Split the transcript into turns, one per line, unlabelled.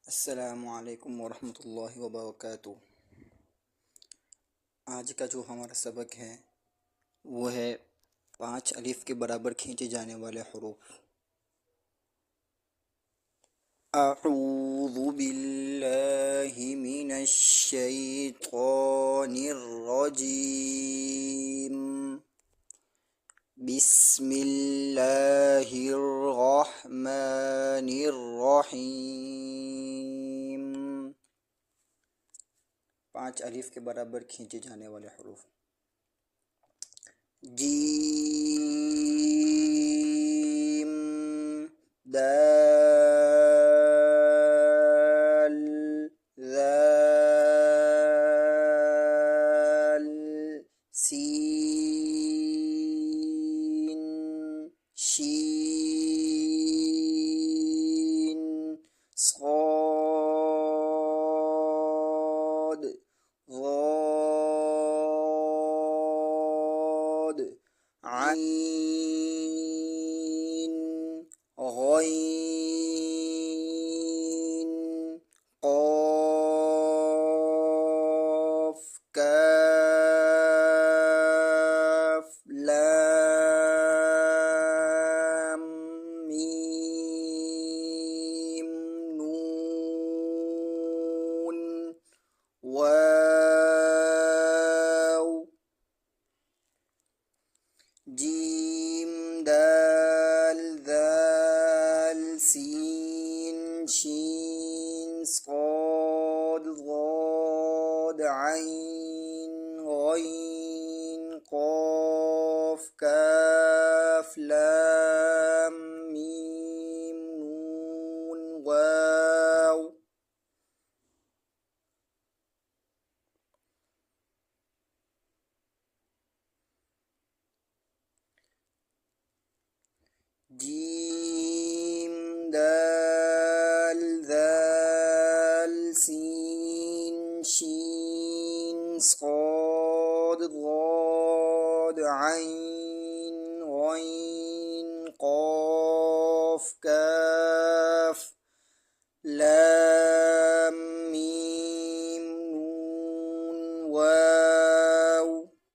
السلام علیکم ورحمۃ اللہ وبرکاتہ۔ آج کا جو ہمارا سبق ہے وہ ہے 5 الف کے برابر کھینچے جانے والے حروف۔ اعوذ باللہ من الشیطان الرجیم، بسم اللہ الرحمن الرحیم۔ 5 الف کے برابر کھینچے جانے والے حروف۔ جیم، دال، ذال، سین، شین، صاد، ضاد، عین، غین، قاف، کاف، لام، میم، نون، واو، جیم، دال، ذال، سین، شین، صاد، ضاد، عین، غین، قاف، کاف، لام، میم، نون، واو۔ جیم، دال، ذال، سین، شین، صاد، ضاد، عین، غین، قاف، کاف۔